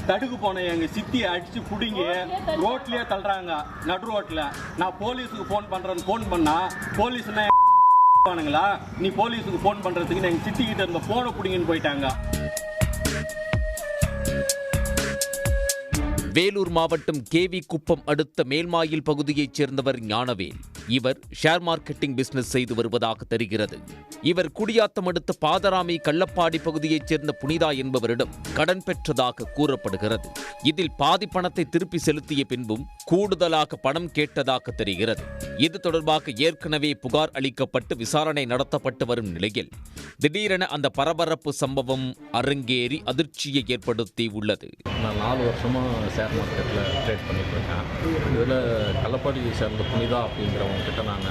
தடுக்கு போன எங்க சித்தியை அடிச்சு புடிங்கி ரோட்லயே தள்ளுறாங்க, நடு ரோட்ல. நான் போலீஸுக்கு போன் பண்ணா போலீஸ் என்ன நீ போலீஸுக்கு போன் பண்றதுக்கு எங்க சித்தி கிட்ட இருந்த போனை புடிங்கன்னு போயிட்டாங்க. வேலூர் மாவட்டம் கேவி குப்பம் அடுத்த மேல்மாயில் பகுதியைச் சேர்ந்தவர் ஞானவேல். இவர் ஷேர் மார்க்கெட்டிங் பிசினஸ் செய்து வருவதாக தெரிகிறது. இவர் குடியாத்தம் அடுத்த பாதராமி கள்ளப்பாடி பகுதியைச் சேர்ந்த புனிதா என்பவரிடம் கடன் பெற்றதாக கூறப்படுகிறது. இதில் பாதி பணத்தை திருப்பி செலுத்திய பின்பும் கூடுதலாக பணம் கேட்டதாக தெரிகிறது. இது தொடர்பாக ஏற்கனவே புகார் அளிக்கப்பட்டு விசாரணை நடத்தப்பட்டு வரும் நிலையில் திடீரென அந்த பரபரப்பு சம்பவம் அரங்கேறி அதிர்ச்சியை ஏற்படுத்தி உள்ளது. நான் 4 வருஷமா ஷேர் மார்க்கெட்டில் ட்ரேட் பண்ணிட்டு இருக்கேன். இதில் கள்ளப்பாடியை சேர்ந்த புனிதா அப்படிங்கிறவங்க கிட்ட நான்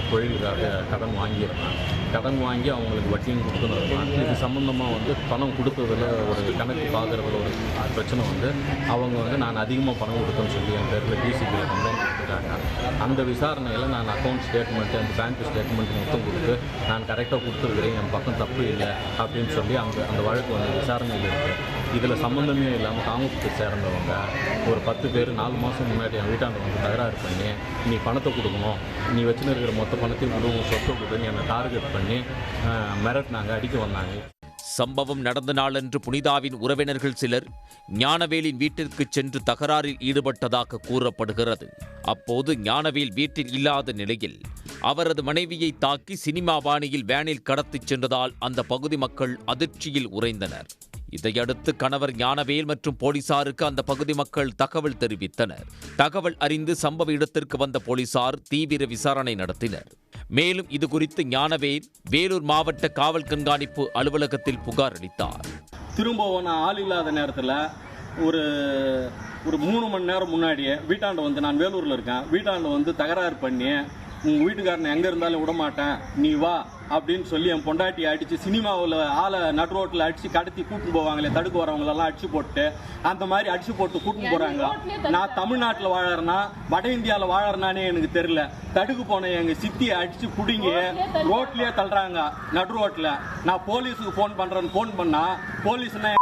தொழிலுக்காக கடன் வாங்கியிருந்தேன். கடன் வாங்கி அவங்களுக்கு வட்டியும் கொடுத்துருந்தேன். இது சம்மந்தமாக பணம் கொடுத்ததில் ஒரு கணக்கு பார்க்குறதுல ஒரு பிரச்சனை அவங்க நான் அதிகமாக பணம் கொடுத்தேன்னு சொல்லி என் பேரில் டிசிபியில் கம்ப்ளைண்ட் கொடுத்துருக்காங்க. அந்த விசாரணையில் நான் அக்கௌண்ட் ஸ்டேட்மெண்ட்டு அந்த பேங்க் ஸ்டேட்மெண்ட் மொத்தம் கொடுத்து நான் கரெக்டாக கொடுத்துருக்குறேன், என் பக்கம் தப்பு இல்லை அப்படின்னு சொல்லி அந்த வழக்கு விசாரணையில் இருக்குது. இதில் சம்மந்தமே இல்லாமல் காமத்துக்கு சேர்ந்தவங்க ஒரு 10 பேர் 4 மாதம் முன்னாடி என் வீட்டாண்ட தகராறு பண்ணி நீ பணத்தை கொடுக்கணும், நீ வச்சுன்னு இருக்கிற மொத்த பணத்தையும் கொடுக்கும், சொத்தை கொடுன்னு என்னை டார்கெட் பண்ணி மிரட்டினாங்க, அடிக்க வந்தாங்க. சம்பவம் நடந்த நாளன்று புனிதாவின் உறவினர்கள் சிலர் ஞானவேலின் வீட்டிற்கு சென்று தகராறில் ஈடுபட்டதாக கூறப்படுகிறது. அப்போது ஞானவேல் வீட்டில் இல்லாத நிலையில் அவரது மனைவியை தாக்கி சினிமா பாணியில் வேனில் கடத்திச் சென்றதால் அந்த பகுதி மக்கள் அதிர்ச்சியில் உறைந்தனர். இதையடுத்து கணவர் ஞானவேல் மற்றும் போலீசாருக்கு அந்த பகுதி மக்கள் தகவல் தெரிவித்தனர். தகவல் அறிந்து சம்பவ இடத்திற்கு வந்த போலீசார் தீவிர விசாரணை நடத்தினர். மேலும் இதுகுறித்து ஞானவேல் வேலூர் மாவட்ட காவல் கண்காணிப்பு அலுவலகத்தில் புகார் அளித்தார். திரும்பவும் நான் ஆள் இல்லாத நேரத்தில் ஒரு 3 மணி நேரம் முன்னாடியே வீட்டாண்ட நான் வேலூரில் இருக்கேன், வீட்டாண்ட தகராறு பண்ணி உங்கள் வீட்டுக்காரனை எங்கே இருந்தாலும் விடமாட்டேன் நீ வா அப்படின்னு சொல்லி என் பொண்டாட்டியை அடித்து சினிமாவில் ஆளை நடு ரோட்டில் அடித்து கடத்தி கூட்டின்னு போவாங்களே, தடுக்க வரவங்களெல்லாம் அடிச்சு போட்டு அந்த மாதிரி அடிச்சு போட்டு கூட்டின்னு போகிறாங்க. நான் தமிழ்நாட்டில் வாழறேன்னா வட இந்தியாவில் வாழறேனானே எனக்கு தெரியல. தடுக்கு போன எங்கள் சித்தியை அடித்து பிடிங்கி ரோட்லேயே தள்ளுறாங்க, நடு ரோட்டில். நான் போலீஸுக்கு போன் பண்ணா போலீஸ் என்ன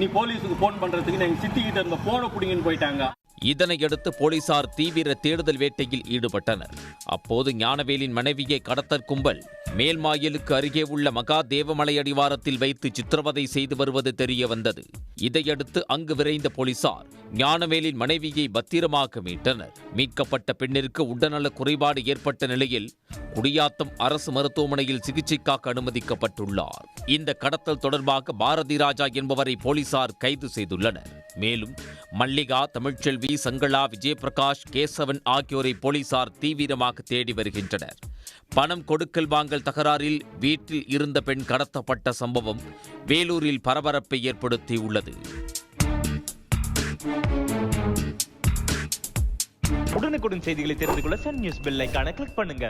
நீ போலீஸுக்கு போன் பண்றதுக்கு எங்க சித்தி கிட்ட இருந்த போனை புடிங்கன்னு போயிட்டாங்க. இதனையடுத்து போலீசார் தீவிர தேடுதல் வேட்டையில் ஈடுபட்டனர். அப்போது ஞானவேலின் மனைவியை கடத்தல் கும்பல் மேல்மாயிலுக்கு அருகே உள்ள மகா தேவமலை அடிவாரத்தில் வைத்து சித்திரவதை செய்து வருவது தெரிய வந்தது. இதையடுத்து அங்கு விரைந்த போலீசார் ஞானவேலின் மனைவியை பத்திரமாக மீட்டனர். மீட்கப்பட்ட பெண்ணிற்கு உடல்நல குறைபாடு ஏற்பட்ட நிலையில் குடியாத்தம் அரசு மருத்துவமனையில் சிகிச்சைக்காக அனுமதிக்கப்பட்டுள்ளார். இந்த கடத்தல் தொடர்பாக பாரதி ராஜா என்பவரை போலீசார் கைது செய்துள்ளனர். மேலும் மல்லிகா, தமிழ்ச்செல்வி, சங்களா, விஜயபிரகாஷ், கேசவன் ஆகியோரை போலீசார் தீவிரமாக தேடி வருகின்றனர். பணம் கொடுக்கல் வாங்கல் தகராறில் வீட்டில் இருந்த பெண் கடத்தப்பட்ட சம்பவம் வேலூரில் பரபரப்பை ஏற்படுத்தியுள்ளது. உடனுக்குடன் செய்திகளை தெரிந்து கொள்ள சன் நியூஸ் பெல் ஐகானை கிளிக் பண்ணுங்க.